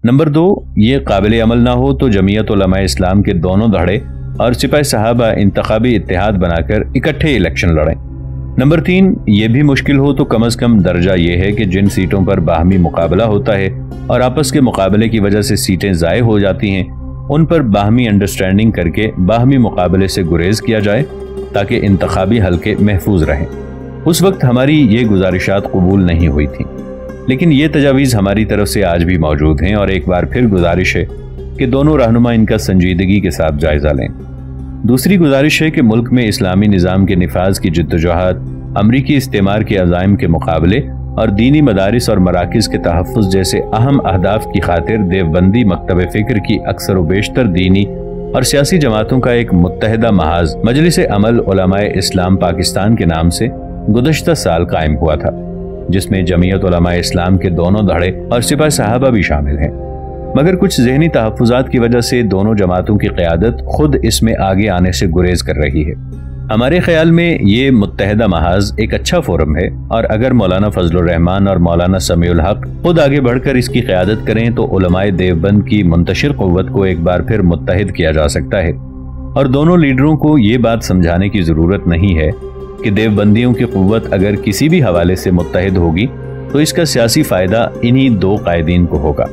Number 2، یہ قابل عمل نہ ہو تو جمعیت علماء اسلام کے دونوں دھڑے اور سپاہ صحابہ انتخابی اتحاد بنا کر اکٹھے الیکشن لڑیں۔ نمبر 3، یہ بھی مشکل ہو تو کم از کم درجہ یہ ہے کہ جن سیٹوں پر باہمی مقابلہ ہوتا ہے اور آپس کے مقابلے کی وجہ سے سیٹیں ضائع ہو جاتی ہیں، ان پر باہمی انڈرسٹینڈنگ کر کے باہمی مقابلے سے گریز کیا جائے تاکہ انتخابی حلقے محفوظ رہیں۔ اس وقت ہماری یہ گزارشات قبول نہیں ہوئی تھیں، لیکن یہ تجاویز ہماری طرف سے آج بھی موجود ہیں، اور ایک بار پھر گزارش ہے کہ دونوں رہنما ان کا سنجیدگی کے ساتھ جائزہ لیں۔ دوسری گزارش ہے کہ ملک میں اسلامی نظام کے نفاذ کی جدوجہد، امریکی استعمار کے عزائم کے مقابلے اور دینی مدارس اور مراکز کے تحفظ جیسے اہم اہداف کی خاطر دیوبندی مکتب فکر کی اکثر و بیشتر دینی اور سیاسی جماعتوں کا ایک متحدہ محاذ مجلس عمل علماء اسلام پاکستان کے نام سے گزشتہ سال قائم ہوا تھا، جس میں جمعیت علماء اسلام کے دونوں دھڑے اور سپاہ صحابہ بھی شامل ہیں، مگر کچھ ذہنی تحفظات کی وجہ سے دونوں جماعتوں کی قیادت خود اس میں آگے آنے سے گریز کر رہی ہے۔ ہمارے خیال میں یہ متحدہ محاذ ایک اچھا فورم ہے، اور اگر مولانا فضل الرحمان اور مولانا سمیع الحق خود آگے بڑھ کر اس کی قیادت کریں تو علماء دیوبند کی منتشر قوت کو ایک بار پھر متحد کیا جا سکتا ہے، اور دونوں لیڈروں کو یہ بات سمجھانے کی ضرورت نہیں ہے کہ دیوبندیوں کی قوت اگر کسی بھی حوالے سے متحد ہوگی تو اس کا سیاسی فائدہ انہی دو قائدین کو ہوگا۔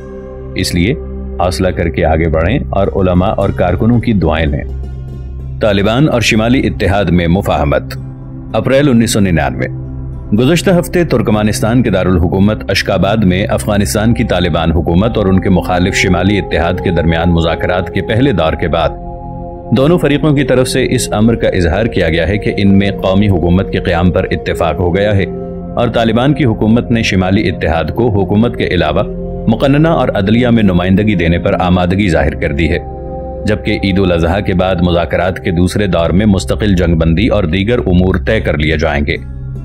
اس لیے حوصلہ کر کے آگے بڑھیں اور علماء اور کارکنوں کی دعائیں لیں۔ طالبان اور شمالی اتحاد میں مفاہمت۔ اپریل 1999۔ گزشتہ ہفتے ترکمانستان کے دارالحکومت اشکاباد میں افغانستان کی طالبان حکومت اور ان کے مخالف شمالی اتحاد کے درمیان مذاکرات کے پہلے دور کے بعد دونوں فریقوں کی طرف سے اس امر کا اظہار کیا گیا ہے کہ ان میں قومی حکومت کے قیام پر اتفاق ہو گیا ہے، اور طالبان کی حکومت نے شمالی اتحاد کو حکومت کے علاوہ مقننہ اور عدلیہ میں نمائندگی دینے پر آمادگی ظاہر کر دی ہے، جبکہ عید الاضحیٰ کے بعد مذاکرات کے دوسرے دور میں مستقل جنگ بندی اور دیگر امور طے کر لیے جائیں گے۔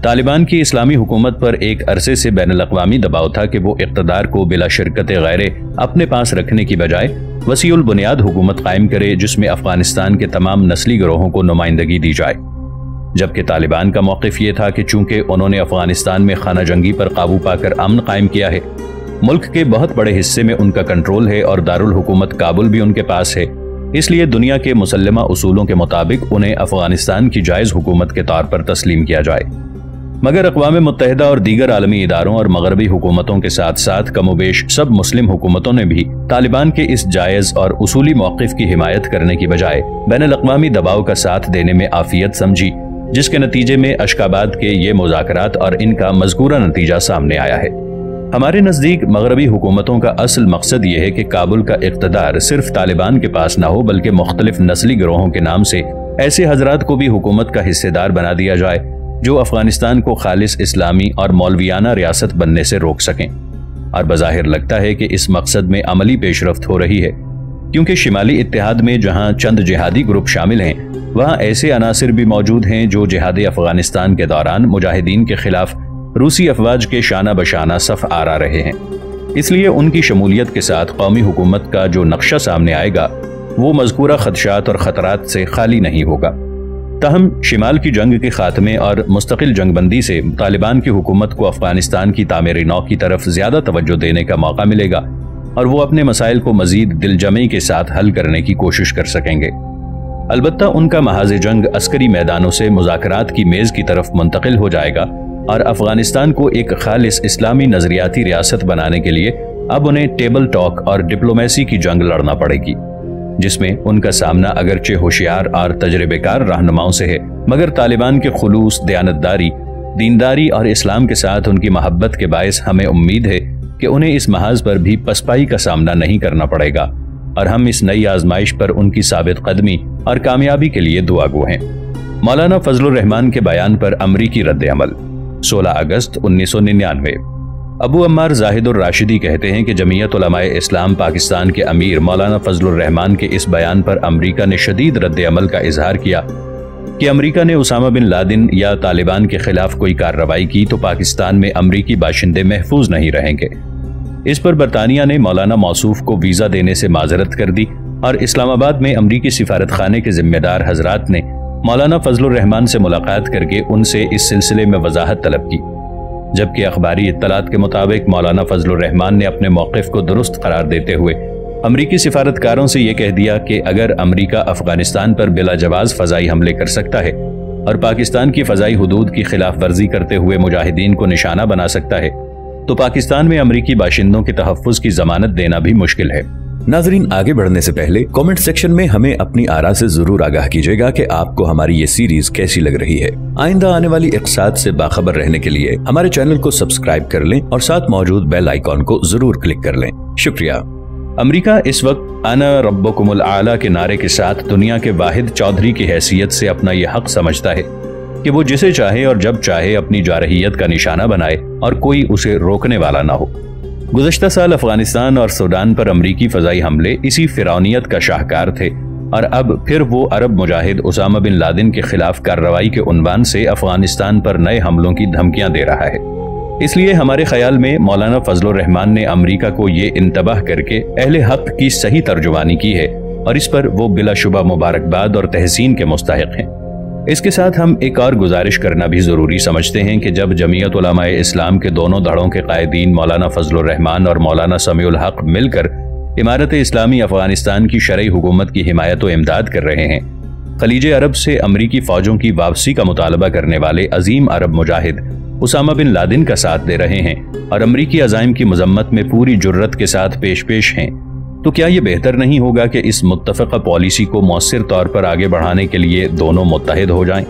طالبان کی اسلامی حکومت پر ایک عرصے سے بین الاقوامی دباؤ تھا کہ وہ اقتدار کو بلا شرکت غیرے اپنے پاس رکھنے کی بجائے وسیع البنیاد حکومت قائم کرے جس میں افغانستان کے تمام نسلی گروہوں کو نمائندگی دی جائے، جبکہ طالبان کا موقف یہ تھا کہ چونکہ انہوں نے افغانستان میں خانہ جنگی پر قابو پا کر امن قائم کیا ہے، ملک کے بہت بڑے حصے میں ان کا کنٹرول ہے اور دارالحکومت کابل بھی ان کے پاس ہے، اس لیے دنیا کے مسلمہ اصولوں کے مطابق انہیں افغانستان کی جائز حکومت کے طور پر تسلیم کیا جائے۔ مگر اقوام متحدہ اور دیگر عالمی اداروں اور مغربی حکومتوں کے ساتھ ساتھ کم و بیش سب مسلم حکومتوں نے بھی طالبان کے اس جائز اور اصولی موقف کی حمایت کرنے کی بجائے بین الاقوامی دباؤ کا ساتھ دینے میں عافیت سمجھی، جس کے نتیجے میں اشکاباد کے یہ مذاکرات اور ان کا مذکورہ نتیجہ سامنے آیا ہے۔ ہمارے نزدیک مغربی حکومتوں کا اصل مقصد یہ ہے کہ کابل کا اقتدار صرف طالبان کے پاس نہ ہو بلکہ مختلف نسلی گروہوں کے نام سے ایسے حضرات کو بھی حکومت کا حصے دار بنا دیا جائے جو افغانستان کو خالص اسلامی اور مولویانہ ریاست بننے سے روک سکیں، اور بظاہر لگتا ہے کہ اس مقصد میں عملی پیش رفت ہو رہی ہے، کیونکہ شمالی اتحاد میں جہاں چند جہادی گروپ شامل ہیں وہاں ایسے عناصر بھی موجود ہیں جو جہاد افغانستان کے دوران مجاہدین کے خلاف روسی افواج کے شانہ بشانہ صف آرا رہے ہیں، اس لیے ان کی شمولیت کے ساتھ قومی حکومت کا جو نقشہ سامنے آئے گا وہ مذکورہ خدشات اور خطرات سے خالی نہیں ہوگا۔ تاہم شمال کی جنگ کے خاتمے اور مستقل جنگ بندی سے طالبان کی حکومت کو افغانستان کی تعمیر نو کی طرف زیادہ توجہ دینے کا موقع ملے گا، اور وہ اپنے مسائل کو مزید دل جمعی کے ساتھ حل کرنے کی کوشش کر سکیں گے۔ البتہ ان کا محاذ جنگ عسکری میدانوں سے مذاکرات کی میز کی طرف منتقل ہو جائے گا، اور افغانستان کو ایک خالص اسلامی نظریاتی ریاست بنانے کے لیے اب انہیں ٹیبل ٹاک اور ڈپلومیسی کی جنگ لڑنا پڑے گی، جس میں ان کا سامنا اگرچہ ہوشیار اور تجربے کار رہنماؤں سے ہے، مگر طالبان کے خلوص، دیانتداری، دینداری اور اسلام کے ساتھ ان کی محبت کے باعث ہمیں امید ہے کہ انہیں اس محاذ پر بھی پسپائی کا سامنا نہیں کرنا پڑے گا، اور ہم اس نئی آزمائش پر ان کی ثابت قدمی اور کامیابی کے لیے دعا گو ہیں۔ مولانا فضل الرحمان کے بیان پر امریکی رد عمل۔ 16 اگست 1999۔ ابو عمار زاہد الراشدی کہتے ہیں کہ جمعیت علماء اسلام پاکستان کے امیر مولانا فضل الرحمان کے اس بیان پر امریکہ نے شدید رد عمل کا اظہار کیا کہ امریکہ نے اسامہ بن لادن یا طالبان کے خلاف کوئی کارروائی کی تو پاکستان میں امریکی باشندے محفوظ نہیں رہیں گے۔ اس پر برطانیہ نے مولانا موصوف کو ویزا دینے سے معذرت کر دی، اور اسلام آباد میں امریکی سفارت خانے کے ذمہ دار حضرات نے مولانا فضل الرحمان سے ملاقات کر کے ان سے اس سلسلے میں وضاحت طلب کی۔ جبکہ اخباری اطلاعات کے مطابق مولانا فضل الرحمان نے اپنے موقف کو درست قرار دیتے ہوئے امریکی سفارتکاروں سے یہ کہہ دیا کہ اگر امریکہ افغانستان پر بلا جواز فضائی حملے کر سکتا ہے اور پاکستان کی فضائی حدود کی خلاف ورزی کرتے ہوئے مجاہدین کو نشانہ بنا سکتا ہے تو پاکستان میں امریکی باشندوں کے تحفظ کی ضمانت دینا بھی مشکل ہے۔ ناظرین، آگے بڑھنے سے پہلے کامنٹ سیکشن میں ہمیں اپنی آراء سے ضرور آگاہ کیجیے گا کہ آپ کو ہماری یہ سیریز کیسی لگ رہی ہے۔ آئندہ آنے والی اقتصاد سے باخبر رہنے کے لیے ہمارے چینل کو سبسکرائب کر لیں اور ساتھ موجود بیل آئیکن کو ضرور کلک کر لیں۔ شکریہ۔ امریکہ اس وقت انا ربکم الاعلی کے نعرے کے ساتھ دنیا کے واحد چودھری کی حیثیت سے اپنا یہ حق سمجھتا ہے کہ وہ جسے چاہے اور جب چاہے اپنی جارحیت کا نشانہ بنائے اور کوئی اسے روکنے والا نہ ہو۔ گزشتہ سال افغانستان اور سوڈان پر امریکی فضائی حملے اسی فرعونیت کا شاہکار تھے، اور اب پھر وہ عرب مجاہد اسامہ بن لادن کے خلاف کارروائی کے عنوان سے افغانستان پر نئے حملوں کی دھمکیاں دے رہا ہے۔ اس لیے ہمارے خیال میں مولانا فضل الرحمان نے امریکہ کو یہ انتباہ کر کے اہل حق کی صحیح ترجمانی کی ہے، اور اس پر وہ بلا شبہ مبارکباد اور تحسین کے مستحق ہیں۔ اس کے ساتھ ہم ایک اور گزارش کرنا بھی ضروری سمجھتے ہیں کہ جب جمعیت علماء اسلام کے دونوں دھڑوں کے قائدین مولانا فضل الرحمان اور مولانا سمیع الحق مل کر امارت اسلامی افغانستان کی شرعی حکومت کی حمایت و امداد کر رہے ہیں، خلیج عرب سے امریکی فوجوں کی واپسی کا مطالبہ کرنے والے عظیم عرب مجاہد اسامہ بن لادن کا ساتھ دے رہے ہیں اور امریکی عزائم کی مذمت میں پوری جرت کے ساتھ پیش ہیں، تو کیا یہ بہتر نہیں ہوگا کہ اس متفقہ پالیسی کو مؤثر طور پر آگے بڑھانے کے لیے دونوں متحد ہو جائیں؟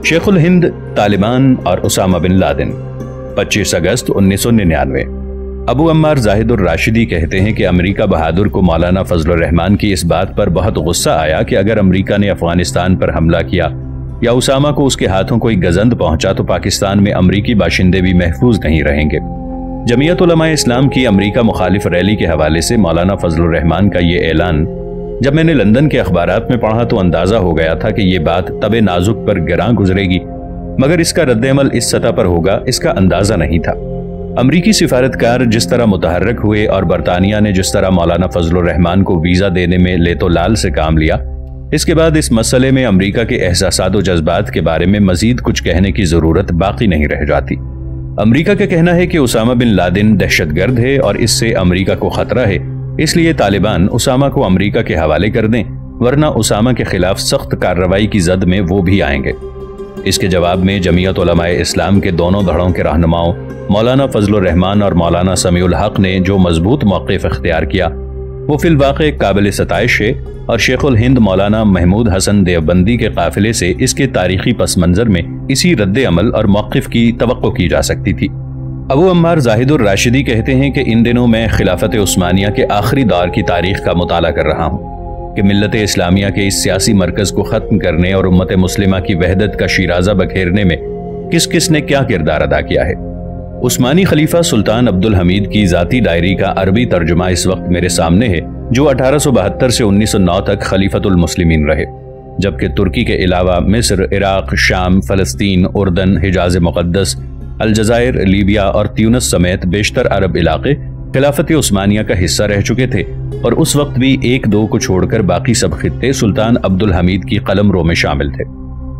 شیخ الہند، طالبان اور اسامہ بن لادن، 25 اگست 1999۔ ابو عمار زاہد الراشدی کہتے ہیں کہ امریکہ بہادر کو مولانا فضل الرحمان کی اس بات پر بہت غصہ آیا کہ اگر امریکہ نے افغانستان پر حملہ کیا یا اسامہ کو اس کے ہاتھوں کوئی گزند پہنچا تو پاکستان میں امریکی باشندے بھی محفوظ نہیں رہیں گے۔ جمعیت علماء اسلام کی امریکہ مخالف ریلی کے حوالے سے مولانا فضل الرحمان کا یہ اعلان جب میں نے لندن کے اخبارات میں پڑھا تو اندازہ ہو گیا تھا کہ یہ بات طب نازک پر گراں گزرے گی، مگر اس کا رد عمل اس سطح پر ہوگا اس کا اندازہ نہیں تھا۔ امریکی سفارتکار جس طرح متحرک ہوئے اور برطانیہ نے جس طرح مولانا فضل الرحمان کو ویزا دینے میں لیت و لال سے کام لیا، اس کے بعد اس مسئلے میں امریکہ کے احساسات و جذبات کے بارے میں مزید کچھ کہنے کی ضرورت باقی نہیں رہ جاتی۔ امریکہ کا کہنا ہے کہ اسامہ بن لادن دہشت گرد ہے اور اس سے امریکہ کو خطرہ ہے، اس لیے طالبان اسامہ کو امریکہ کے حوالے کر دیں، ورنہ اسامہ کے خلاف سخت کارروائی کی زد میں وہ بھی آئیں گے۔ اس کے جواب میں جمعیت علماء اسلام کے دونوں دھڑوں کے رہنماؤں مولانا فضل الرحمان اور مولانا سمیع الحق نے جو مضبوط موقف اختیار کیا وہ فی الواقع قابل ستائش ہے، اور شیخ الہند مولانا محمود حسن دیوبندی کے قافلے سے اس کے تاریخی پس منظر میں اسی رد عمل اور موقف کی توقع کی جا سکتی تھی۔ ابو عمار زاہد الراشدی کہتے ہیں کہ ان دنوں میں خلافت عثمانیہ کے آخری دور کی تاریخ کا مطالعہ کر رہا ہوں کہ ملت اسلامیہ کے اس سیاسی مرکز کو ختم کرنے اور امت مسلمہ کی وحدت کا شیرازہ بکھیرنے میں کس کس نے کیا کردار ادا کیا ہے۔ عثمانی خلیفہ سلطان عبدالحمید کی ذاتی ڈائری کا عربی ترجمہ اس وقت میرے سامنے ہے، جو 1872 سے 1909 تک خلیفۃ المسلمین رہے، جبکہ ترکی کے علاوہ مصر، عراق، شام، فلسطین، اردن، حجاز مقدس، الجزائر، لیبیا اور تیونس سمیت بیشتر عرب علاقے خلافت عثمانیہ کا حصہ رہ چکے تھے، اور اس وقت بھی ایک دو کو چھوڑ کر باقی سب خطے سلطان عبدالحمید کی قلم رو میں شامل تھے۔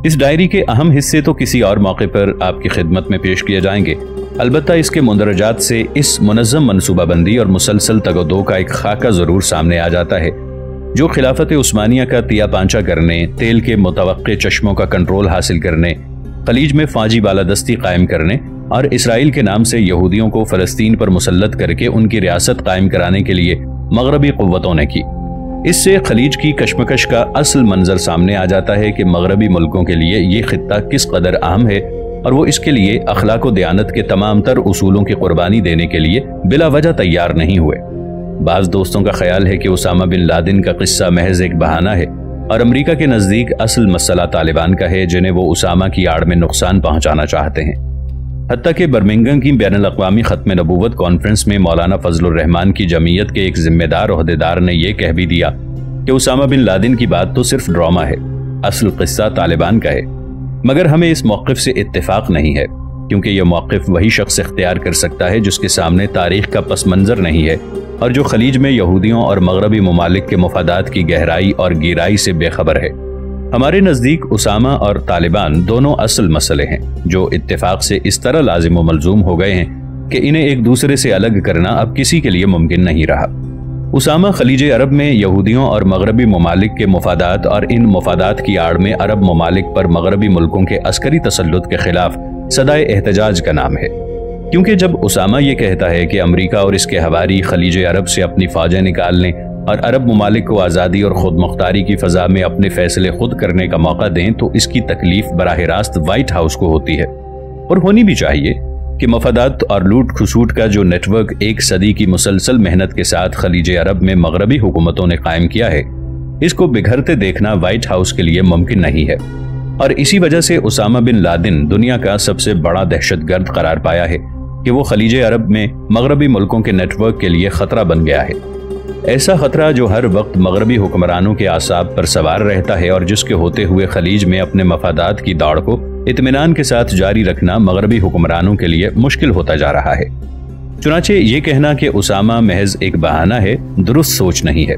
اس ڈائری کے اہم حصے تو کسی اور موقع پر آپ کی خدمت میں پیش کیے جائیں گے، البتہ اس کے مندرجات سے اس منظم منصوبہ بندی اور مسلسل تگ و دو کا ایک خاکہ ضرور سامنے آ جاتا ہے، جو خلافت عثمانیہ کا تیا پانچا کرنے، تیل کے متوقع چشموں کا کنٹرول حاصل کرنے، خلیج میں فوجی بالادستی قائم کرنے اور اسرائیل کے نام سے یہودیوں کو فلسطین پر مسلط کر کے ان کی ریاست قائم کرانے کے لیے مغربی قوتوں نے کی۔ اس سے خلیج کی کشمکش کا اصل منظر سامنے آ جاتا ہے کہ مغربی ملکوں کے لیے یہ خطہ کس قدر اہم ہے، اور وہ اس کے لیے اخلاق و دیانت کے تمام تر اصولوں کی قربانی دینے کے لیے بلا وجہ تیار نہیں ہوئے۔ بعض دوستوں کا خیال ہے کہ اسامہ بن لادن کا قصہ محض ایک بہانہ ہے، اور امریکہ کے نزدیک اصل مسئلہ طالبان کا ہے جنہیں وہ اسامہ کی آڑ میں نقصان پہنچانا چاہتے ہیں۔ حتیٰ کہ برمنگھم کی بین الاقوامی ختم نبوت کانفرنس میں مولانا فضل الرحمان کی جمعیت کے ایک ذمہ دار عہدیدار نے یہ کہہ بھی دیا کہ اسامہ بن لادن کی بات تو صرف ڈرامہ ہے، اصل قصہ طالبان کا ہے۔ مگر ہمیں اس موقف سے اتفاق نہیں ہے، کیونکہ یہ موقف وہی شخص اختیار کر سکتا ہے جس کے سامنے تاریخ کا پس منظر نہیں ہے، اور جو خلیج میں یہودیوں اور مغربی ممالک کے مفادات کی گہرائی اور گیرائی سے بے خبر ہے۔ ہمارے نزدیک اسامہ اور طالبان دونوں اصل مسئلے ہیں جو اتفاق سے اس طرح لازم و ملزوم ہو گئے ہیں کہ انہیں ایک دوسرے سے الگ کرنا اب کسی کے لیے ممکن نہیں رہا۔ اسامہ خلیج عرب میں یہودیوں اور مغربی ممالک کے مفادات اور ان مفادات کی آڑ میں عرب ممالک پر مغربی ملکوں کے عسکری تسلط کے خلاف صدائے احتجاج کا نام ہے، کیونکہ جب اسامہ یہ کہتا ہے کہ امریکہ اور اس کے حواری خلیج عرب سے اپنی فوجیں نکال لیں اور عرب ممالک کو آزادی اور خود مختاری کی فضا میں اپنے فیصلے خود کرنے کا موقع دیں، تو اس کی تکلیف براہ راست وائٹ ہاؤس کو ہوتی ہے، اور ہونی بھی چاہیے کہ مفادات اور لوٹ کھسوٹ کا جو نیٹ ورک ایک صدی کی مسلسل محنت کے ساتھ خلیج عرب میں مغربی حکومتوں نے قائم کیا ہے، اس کو بگھرتے دیکھنا وائٹ ہاؤس کے لیے ممکن نہیں ہے، اور اسی وجہ سے اسامہ بن لادن دنیا کا سب سے بڑا دہشت گرد قرار پایا ہے کہ وہ خلیج عرب میں مغربی ملکوں کے نیٹ ورک کے لیے خطرہ بن گیا ہے، ایسا خطرہ جو ہر وقت مغربی حکمرانوں کے اعصاب پر سوار رہتا ہے اور جس کے ہوتے ہوئے خلیج میں اپنے مفادات کی دوڑ کو اطمینان کے ساتھ جاری رکھنا مغربی حکمرانوں کے لیے مشکل ہوتا جا رہا ہے۔ چنانچہ یہ کہنا کہ اسامہ محض ایک بہانہ ہے درست سوچ نہیں ہے۔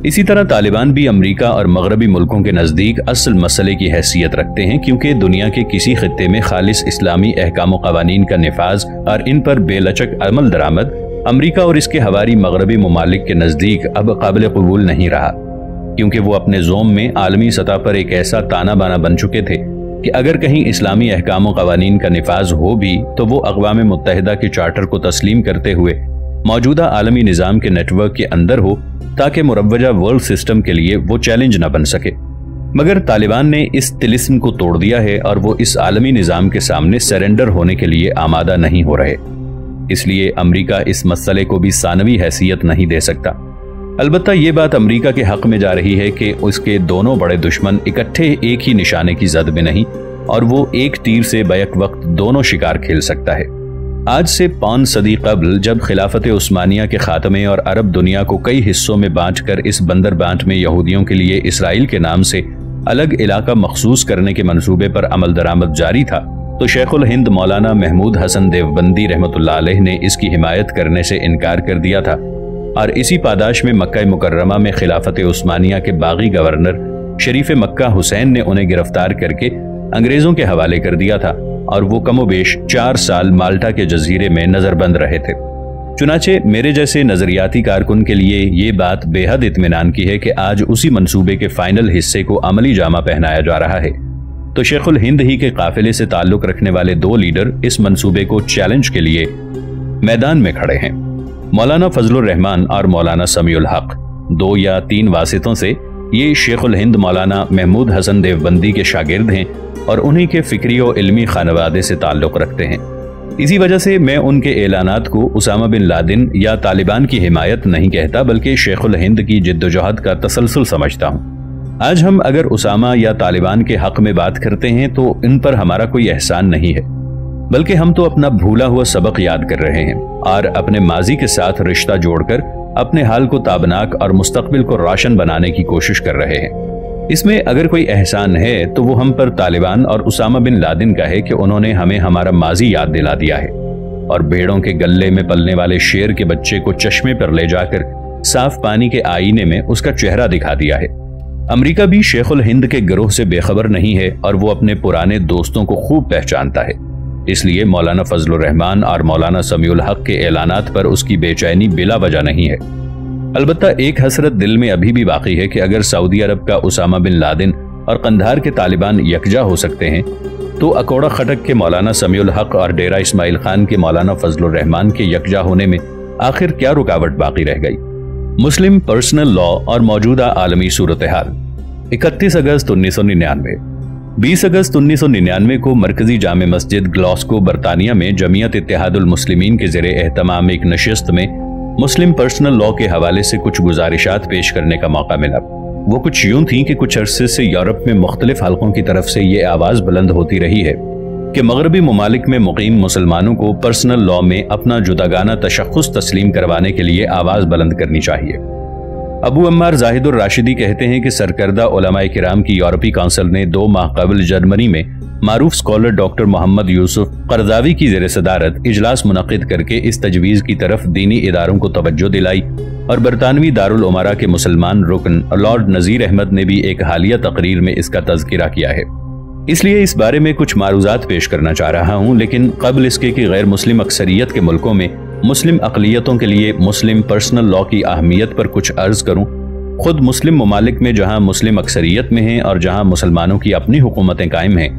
اسی طرح طالبان بھی امریکہ اور مغربی ملکوں کے نزدیک اصل مسئلے کی حیثیت رکھتے ہیں، کیونکہ دنیا کے کسی خطے میں خالص اسلامی احکام و قوانین کا نفاذ اور ان پر بے لچک عمل درآمد امریکہ اور اس کے حواری مغربی ممالک کے نزدیک اب قابل قبول نہیں رہا، کیونکہ وہ اپنے زوم میں عالمی سطح پر ایک ایسا تانا بانا بن چکے تھے کہ اگر کہیں اسلامی احکام و قوانین کا نفاذ ہو بھی تو وہ اقوام متحدہ کے چارٹر کو تسلیم کرتے ہوئے موجودہ عالمی نظام کے نیٹ ورک کے اندر ہو، تاکہ مروجہ ورلڈ سسٹم کے لیے وہ چیلنج نہ بن سکے۔ مگر طالبان نے اس طلسم کو توڑ دیا ہے اور وہ اس عالمی نظام کے سامنے سرنڈر ہونے کے لیے آمادہ نہیں ہو رہے، اس لیے امریکہ اس مسئلے کو بھی ثانوی حیثیت نہیں دے سکتا۔ البتہ یہ بات امریکہ کے حق میں جا رہی ہے کہ اس کے دونوں بڑے دشمن اکٹھے ایک ہی نشانے کی زد میں نہیں، اور وہ ایک تیر سے بیک وقت دونوں شکار کھیل سکتا ہے۔ آج سے 5 صدی قبل جب خلافت عثمانیہ کے خاتمے اور عرب دنیا کو کئی حصوں میں بانٹ کر اس بندر بانٹ میں یہودیوں کے لیے اسرائیل کے نام سے الگ علاقہ مخصوص کرنے کے منصوبے پر عمل درآمد جاری تھا، تو شیخ الہند مولانا محمود حسن دیوبندی رحمۃ اللہ علیہ نے اس کی حمایت کرنے سے انکار کر دیا تھا، اور اسی پاداش میں مکہ مکرمہ میں خلافت عثمانیہ کے باغی گورنر شریف مکہ حسین نے انہیں گرفتار کر کے انگریزوں کے حوالے کر دیا تھا، اور وہ کم و بیش 4 سال مالٹا کے جزیرے میں نظر بند رہے تھے۔ چنانچہ میرے جیسے نظریاتی کارکن کے لیے یہ بات بے حد اطمینان کی ہے کہ آج اسی منصوبے کے فائنل حصے کو عملی جامہ پہنایا جا رہا ہے، تو شیخ الہند ہی کے قافلے سے تعلق رکھنے والے 2 لیڈر اس منصوبے کو چیلنج کے لیے میدان میں کھڑے ہیں۔ مولانا فضل الرحمان اور مولانا سمیع الحق 2 یا 3 واسطوں سے یہ شیخ الہند مولانا محمود حسن دیوبندی کے شاگرد ہیں اور انہی کے فکری و علمی خانوادے سے تعلق رکھتے ہیں۔ اسی وجہ سے میں ان کے اعلانات کو اسامہ بن لادن یا طالبان کی حمایت نہیں کہتا، بلکہ شیخ الہند کی جد و جہد کا تسلسل سمجھتا ہوں۔ آج ہم اگر اسامہ یا طالبان کے حق میں بات کرتے ہیں تو ان پر ہمارا کوئی احسان نہیں ہے، بلکہ ہم تو اپنا بھولا ہوا سبق یاد کر رہے ہیں اور اپنے ماضی کے ساتھ رشتہ جوڑ کر اپنے حال کو تابناک اور مستقبل کو روشن بنانے کی کوشش کر رہے ہیں۔ اس میں اگر کوئی احسان ہے تو وہ ہم پر طالبان اور اسامہ بن لادن کا ہے کہ انہوں نے ہمیں ہمارا ماضی یاد دلا دیا ہے، اور بھیڑوں کے گلے میں پلنے والے شیر کے بچے کو چشمے پر لے جا کر صاف پانی کے آئینے میں اس کا چہرہ دکھا دیا ہے۔ امریکہ بھی شیخ الہند کے گروہ سے بے خبر نہیں ہے اور وہ اپنے پرانے دوستوں کو خوب پہچانتا ہے، اس لیے مولانا فضل الرحمان اور مولانا سمیع الحق کے اعلانات پر اس کی بے چینی بلا وجہ نہیں ہے۔ البتہ ایک حسرت دل میں ابھی بھی باقی ہے کہ اگر سعودی عرب کا اسامہ بن لادن اور قندھار کے طالبان یکجا ہو سکتے ہیں تو اکوڑا خٹک کے مولانا سمیع الحق اور ڈیرہ اسماعیل خان کے مولانا فضل الرحمان کے یکجا ہونے میں آخر کیا رکاوٹ باقی رہ گئی؟ مسلم پرسنل لا اور موجودہ عالمی صورتحال۔ 31 اگست 1999 20 اگست 1999 کو مرکزی جامع مسجد گلاسکو برطانیہ میں جمعیت اتحاد المسلمین کے زیر اہتمام ایک نشست میں مسلم پرسنل لا کے حوالے سے کچھ گزارشات پیش کرنے کا موقع ملا۔ وہ کچھ یوں تھیں کہ کچھ عرصے سے یورپ میں مختلف حلقوں کی طرف سے یہ آواز بلند ہوتی رہی ہے کہ مغربی ممالک میں مقیم مسلمانوں کو پرسنل لا میں اپنا جداگانہ تشخص تسلیم کروانے کے لیے آواز بلند کرنی چاہیے۔ ابو عمار زاہد الراشدی کہتے ہیں کہ سرکردہ علماء کرام کی یورپی کونسل نے 2 ماہ قبل جرمنی میں معروف اسکالر ڈاکٹر محمد یوسف قرضاوی کی زیر صدارت اجلاس منعقد کر کے اس تجویز کی طرف دینی اداروں کو توجہ دلائی، اور برطانوی دارالعمرا کے مسلمان رکن لارڈ نذیر احمد نے بھی ایک حالیہ تقریر میں اس کا تذکرہ کیا ہے۔ اس لیے اس بارے میں کچھ معروضات پیش کرنا چاہ رہا ہوں، لیکن قبل اس کے کہ غیر مسلم اکثریت کے ملکوں میں مسلم اقلیتوں کے لیے مسلم پرسنل لا کی اہمیت پر کچھ عرض کروں، خود مسلم ممالک میں جہاں مسلم اکثریت میں ہیں اور جہاں مسلمانوں کی اپنی حکومتیں قائم ہیں،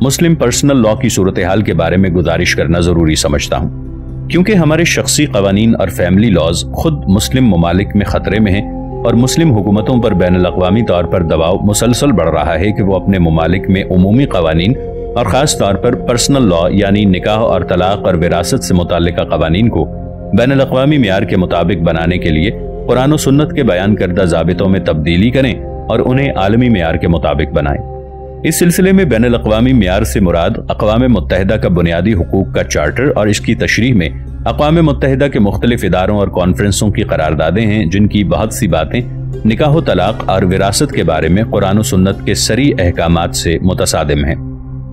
مسلم پرسنل لا کی صورتحال کے بارے میں گزارش کرنا ضروری سمجھتا ہوں، کیونکہ ہمارے شخصی قوانین اور فیملی لاز خود مسلم ممالک میں خطرے میں ہیں، اور مسلم حکومتوں پر بین الاقوامی طور پر دباؤ مسلسل بڑھ رہا ہے کہ وہ اپنے ممالک میں عمومی قوانین اور خاص طور پر پرسنل لا یعنی نکاح اور طلاق اور وراثت سے متعلقہ قوانین کو بین الاقوامی معیار کے مطابق بنانے کے لیے قرآن و سنت کے بیان کردہ ضابطوں میں تبدیلی کریں اور انہیں عالمی معیار کے مطابق بنائیں۔ اس سلسلے میں بین الاقوامی معیار سے مراد اقوام متحدہ کا بنیادی حقوق کا چارٹر اور اس کی تشریح میں اقوام متحدہ کے مختلف اداروں اور کانفرنسوں کی قراردادیں ہیں، جن کی بہت سی باتیں نکاح و طلاق اور وراثت کے بارے میں قرآن و سنت کے صریح احکامات سے متصادم ہیں۔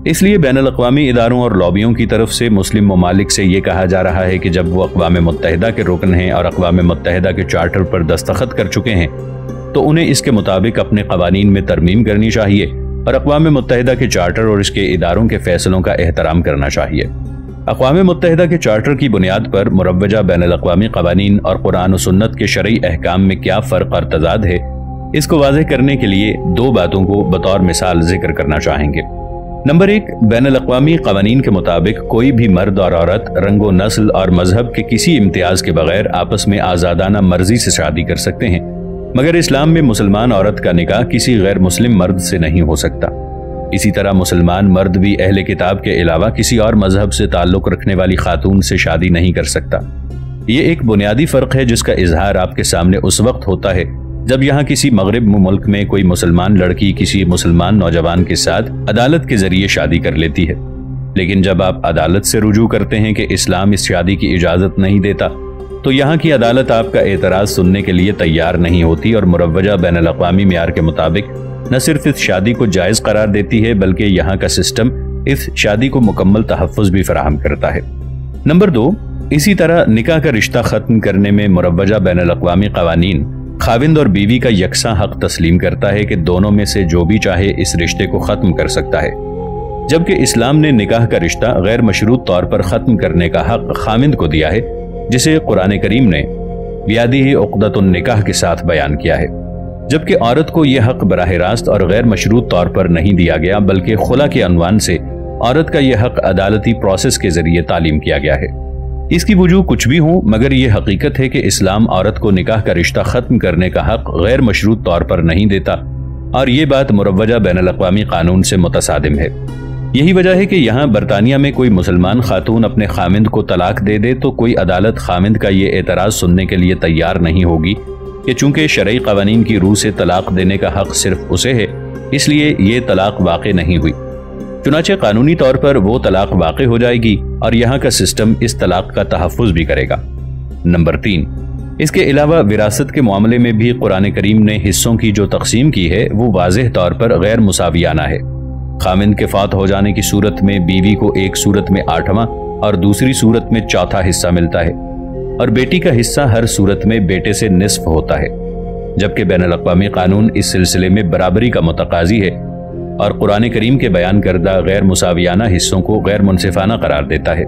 اس لیے بین الاقوامی اداروں اور لابیوں کی طرف سے مسلم ممالک سے یہ کہا جا رہا ہے کہ جب وہ اقوام متحدہ کے رکن ہیں اور اقوام متحدہ کے چارٹر پر دستخط کر چکے ہیں تو انہیں اس کے مطابق اپنے قوانین میں ترمیم کرنی چاہیے اور اقوام متحدہ کے چارٹر اور اس کے اداروں کے فیصلوں کا احترام کرنا چاہیے۔ اقوام متحدہ کے چارٹر کی بنیاد پر مروجہ بین الاقوامی قوانین اور قرآن و سنت کے شرعی احکام میں کیا فرق اور تضاد ہے، اس کو واضح کرنے کے لیے دو باتوں کو بطور مثال ذکر کرنا چاہیں گے۔ نمبر 1، بین الاقوامی قوانین کے مطابق کوئی بھی مرد اور عورت رنگ و نسل اور مذہب کے کسی امتیاز کے بغیر آپس میں آزادانہ مرضی سے شادی کر سکتے ہیں، مگر اسلام میں مسلمان عورت کا نکاح کسی غیر مسلم مرد سے نہیں ہو سکتا۔ اسی طرح مسلمان مرد بھی اہل کتاب کے علاوہ کسی اور مذہب سے تعلق رکھنے والی خاتون سے شادی نہیں کر سکتا۔ یہ ایک بنیادی فرق ہے جس کا اظہار آپ کے سامنے اس وقت ہوتا ہے جب یہاں کسی مغرب ملک میں کوئی مسلمان لڑکی کسی مسلمان نوجوان کے ساتھ عدالت کے ذریعے شادی کر لیتی ہے، لیکن جب آپ عدالت سے رجوع کرتے ہیں کہ اسلام اس شادی کی اجازت نہیں دیتا تو یہاں کی عدالت آپ کا اعتراض سننے کے لیے تیار نہیں ہوتی اور مروجہ بین الاقوامی معیار کے مطابق نہ صرف اس شادی کو جائز قرار دیتی ہے بلکہ یہاں کا سسٹم اس شادی کو مکمل تحفظ بھی فراہم کرتا ہے۔ نمبر 2، اسی طرح نکاح کا رشتہ ختم کرنے میں مروجہ بین الاقوامی قوانین خاوند اور بیوی کا یکساں حق تسلیم کرتا ہے کہ دونوں میں سے جو بھی چاہے اس رشتے کو ختم کر سکتا ہے، جبکہ اسلام نے نکاح کا رشتہ غیر مشروط طور پر ختم کرنے کا حق خاوند کو دیا ہے، جسے قرآن کریم نے بیادیہ عقدۃ النکاح کے ساتھ بیان کیا ہے، جبکہ عورت کو یہ حق براہ راست اور غیر مشروط طور پر نہیں دیا گیا بلکہ خلا کے عنوان سے عورت کا یہ حق عدالتی پروسیس کے ذریعے تعلیم کیا گیا ہے۔ اس کی وجوہ کچھ بھی ہوں مگر یہ حقیقت ہے کہ اسلام عورت کو نکاح کا رشتہ ختم کرنے کا حق غیر مشروط طور پر نہیں دیتا، اور یہ بات مروجہ بین الاقوامی قانون سے متصادم ہے۔ یہی وجہ ہے کہ یہاں برطانیہ میں کوئی مسلمان خاتون اپنے خاوند کو طلاق دے دے تو کوئی عدالت خاوند کا یہ اعتراض سننے کے لیے تیار نہیں ہوگی کہ چونکہ شرعی قوانین کی روح سے طلاق دینے کا حق صرف اسے ہے، اس لیے یہ طلاق واقع نہیں ہوئی، چنانچہ قانونی طور پر وہ طلاق واقع ہو جائے گی اور یہاں کا سسٹم اس طلاق کا تحفظ بھی کرے گا۔ نمبر 3، اس کے علاوہ وراثت کے معاملے میں بھی قرآن کریم نے حصوں کی جو تقسیم کی ہے وہ واضح طور پر غیر مساویانہ ہے۔ خاوند کے فوت ہو جانے کی صورت میں بیوی کو ایک صورت میں 8واں اور دوسری صورت میں 4تھا حصہ ملتا ہے، اور بیٹی کا حصہ ہر صورت میں بیٹے سے نصف ہوتا ہے، جبکہ بین الاقوامی قانون اس سلسلے میں برابری کا متقاضی ہے اور قرآن کریم کے بیان کردہ غیر مساویانہ حصوں کو غیر منصفانہ قرار دیتا ہے۔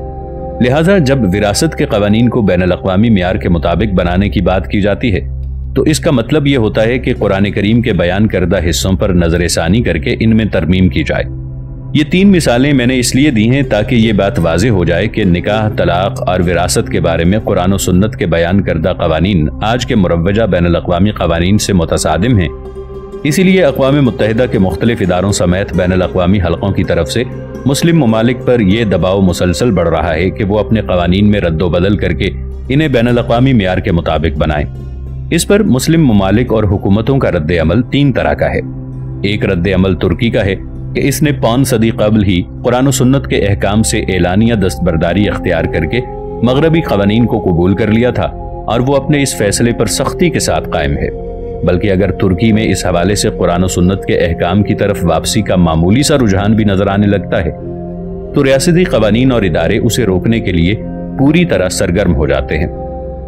لہٰذا جب وراثت کے قوانین کو بین الاقوامی معیار کے مطابق بنانے کی بات کی جاتی ہے تو اس کا مطلب یہ ہوتا ہے کہ قرآن کریم کے بیان کردہ حصوں پر نظر ثانی کر کے ان میں ترمیم کی جائے۔ یہ 3 مثالیں میں نے اس لیے دی ہیں تاکہ یہ بات واضح ہو جائے کہ نکاح، طلاق اور وراثت کے بارے میں قرآن و سنت کے بیان کردہ قوانین آج کے مروجہ بین الاقوامی قوانین سے متصادم ہیں۔ اسی لیے اقوام متحدہ کے مختلف اداروں سمیت بین الاقوامی حلقوں کی طرف سے مسلم ممالک پر یہ دباؤ مسلسل بڑھ رہا ہے کہ وہ اپنے قوانین میں رد و بدل کر کے انہیں بین الاقوامی معیار کے مطابق بنائیں۔ اس پر مسلم ممالک اور حکومتوں کا رد عمل 3 طرح کا ہے۔ ایک رد عمل ترکی کا ہے کہ اس نے 5 صدی قبل ہی قرآن و سنت کے احکام سے اعلانیہ دستبرداری اختیار کر کے مغربی قوانین کو قبول کر لیا تھا اور وہ اپنے اس فیصلے پر سختی کے ساتھ قائم ہے۔ بلکہ اگر ترکی میں اس حوالے سے قرآن و سنت کے احکام کی طرف واپسی کا معمولی سا رجحان بھی نظر آنے لگتا ہے تو ریاستی قوانین اور ادارے اسے روکنے کے لیے پوری طرح سرگرم ہو جاتے ہیں۔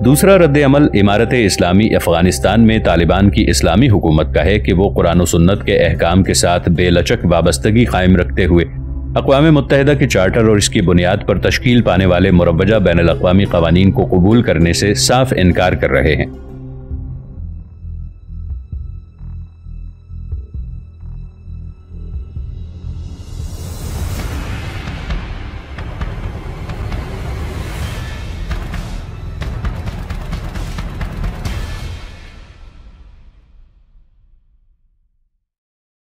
دوسرا رد عمل امارت اسلامی افغانستان میں طالبان کی اسلامی حکومت کا ہے کہ وہ قرآن و سنت کے احکام کے ساتھ بے لچک وابستگی قائم رکھتے ہوئے اقوام متحدہ کے چارٹر اور اس کی بنیاد پر تشکیل پانے والے مروجہ بین الاقوامی قوانین کو قبول کرنے سے صاف انکار کر رہے ہیں۔